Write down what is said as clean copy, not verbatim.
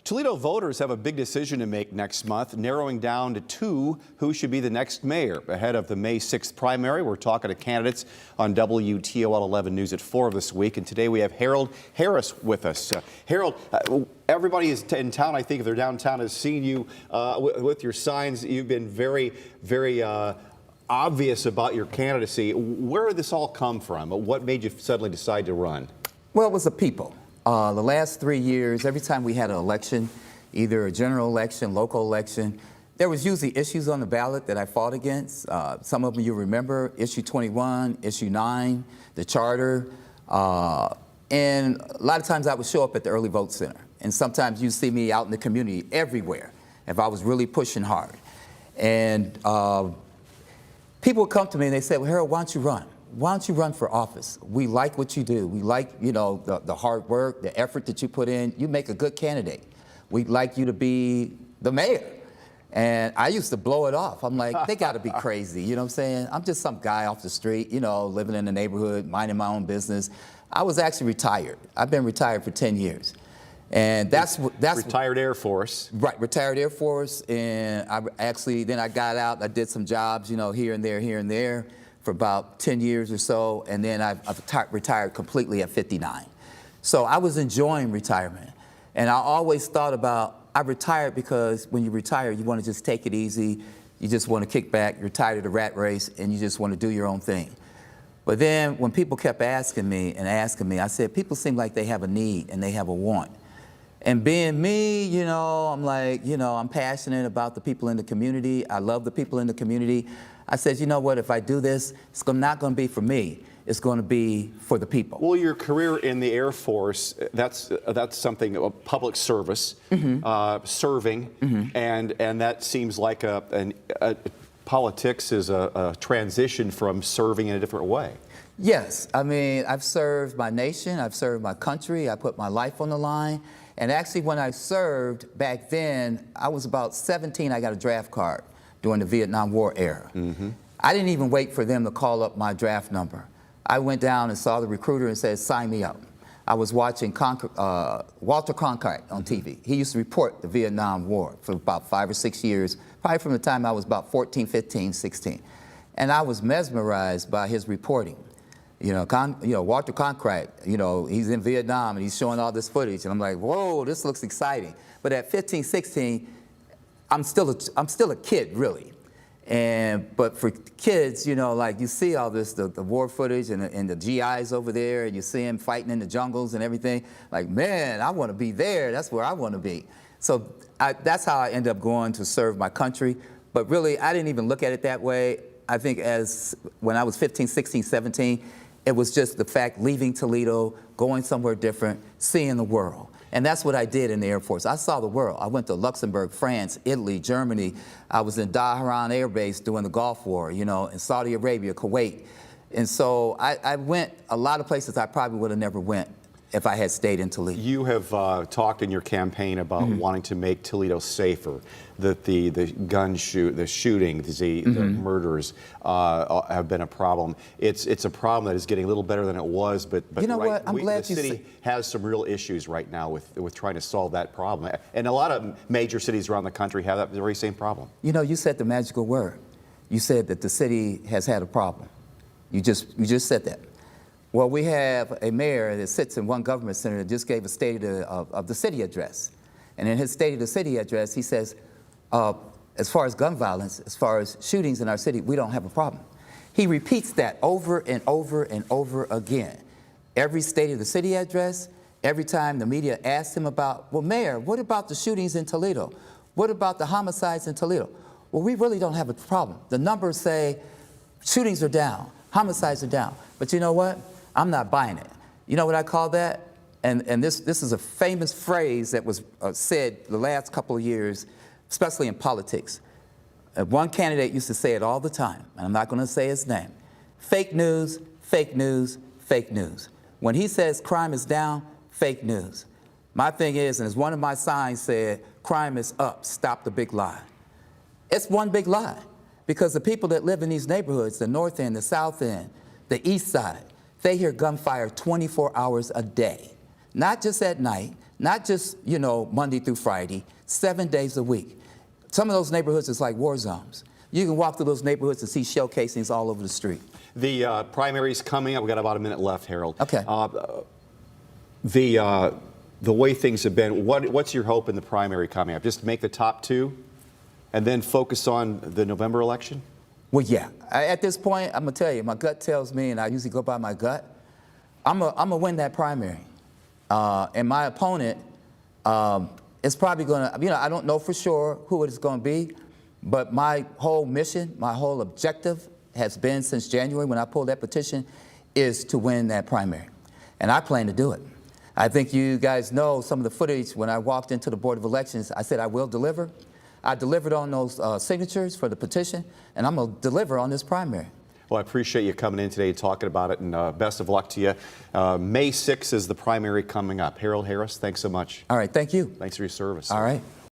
Toledo voters have a big decision to make next month, narrowing down to two who should be the next mayor. Ahead of the May 6th primary, we're talking to candidates on WTOL 11 News at 4 this week. And today we have Harold Harris with us. Harold, everybody is in town, I think, if they're downtown, has seen you with your signs. You've been very obvious about your candidacy. Where did this all come from? What made you suddenly decide to run? Well, it was the people. The last 3 years, every time we had an election, either a general election, local election, there was usually issues on the ballot that I fought against. Some of them you remember, issue 21, issue 9, the charter. And a lot of times I would show up at the early vote center. And sometimes you see me out in the community everywhere if I was really pushing hard. And people would come to me and they say, well, Harold, why don't you run? Why don't you run for office? We like what you do. We like, you know, the hard work, the effort that you put in. You make a good candidate. We'd like you to be the mayor. And I used to blow it off. I'm like, they got to be crazy. You know what I'm saying? I'm just some guy off the street, you know, living in the neighborhood, minding my own business. I was actually retired. I've been retired for 10 years. And that's retired Air Force. Right, retired Air Force. And then I got out. I did some jobs, you know, here and there, for about 10 years or so, and then I've retired completely at 59. So I was enjoying retirement. And I always thought about, I retired because when you retire, you want to just take it easy, you just want to kick back, you're tired of the rat race, and you just want to do your own thing. But then when people kept asking me, I said, people seem like they have a need and they have a want. And being me, you know, I'm like, you know, I'm passionate about the people in the community. I love the people in the community. I said, you know what, if I do this, it's not going to be for me. It's going to be for the people. Well, your career in the Air Force, that's something, a public service, serving, and that seems like politics is a transition from serving in a different way. Yes, I mean, I've served my nation, I've served my country, I put my life on the line. And actually, when I served back then, I was about 17, I got a draft card during the Vietnam War era. I didn't even wait for them to call up my draft number. I went down and saw the recruiter and said, sign me up. I was watching Walter Cronkite on TV. He used to report the Vietnam War for about 5 or 6 years, probably from the time I was about 14, 15, 16. And I was mesmerized by his reporting. You know, Walter Cronkite, you know, he's in Vietnam and he's showing all this footage. And I'm like, whoa, this looks exciting. But at 15, 16, I'm still a kid, really. But for kids, you know, like you see all this, the war footage and the GIs over there, and you see them fighting in the jungles and everything. Like, man, I want to be there. That's where I want to be. So that's how I ended up going to serve my country. But really, I didn't even look at it that way. I think when I was 15, 16, 17, it was just the fact leaving Toledo, going somewhere different, seeing the world. And that's what I did in the Air Force. I saw the world. I went to Luxembourg, France, Italy, Germany. I was in Dhahran Air Base during the Gulf War, you know, in Saudi Arabia, Kuwait. And so I went a lot of places I probably would have never went if I had stayed in Toledo. You have talked in your campaign about wanting to make Toledo safer, that the shootings, the murders have been a problem. It's a problem that is getting a little better than it was, but you know what? I'm glad the city has some real issues right now with trying to solve that problem. And a lot of major cities around the country have that very same problem. You know, you said the magical word. You said that the city has had a problem. You just said that. Well, we have a mayor that sits in one government center that just gave a State of the City address. And in his State of the City address, he says, as far as gun violence, as far as shootings in our city, we don't have a problem. He repeats that over and over and over again. Every State of the City address, every time the media asks him about, well, Mayor, what about the shootings in Toledo? What about the homicides in Toledo? Well, we really don't have a problem. The numbers say shootings are down, homicides are down. But you know what? I'm not buying it. You know what I call that? And this is a famous phrase that was said the last couple of years, especially in politics. One candidate used to say it all the time, and I'm not going to say his name. Fake news, fake news, fake news. When he says crime is down, fake news. My thing is, and as one of my signs said, crime is up, stop the big lie. It's one big lie, because the people that live in these neighborhoods, the north end, the south end, the east side, they hear gunfire 24 hours a day. Not just at night, not just, you know, Monday through Friday, 7 days a week. Some of those neighborhoods is like war zones. You can walk through those neighborhoods and see shell casings all over the street. The primary's coming up. We've got about a minute left, Harold. Okay. The way things have been, what's your hope in the primary coming up? Just make the top two and then focus on the November election? Well, yeah. At this point, I'm going to tell you, my gut tells me, and I usually go by my gut, I'm going to win that primary. And my opponent is probably going to, you know, I don't know for sure who it is going to be, but my whole mission, my whole objective has been since January when I pulled that petition is to win that primary. And I plan to do it. I think you guys know some of the footage when I walked into the Board of Elections. I said I will deliver. I delivered on those signatures for the petition, and I'm going to deliver on this primary. Well, I appreciate you coming in today and talking about it, and best of luck to you. May 6th is the primary coming up. Harold Harris, thanks so much. All right, thank you. Thanks for your service. All right.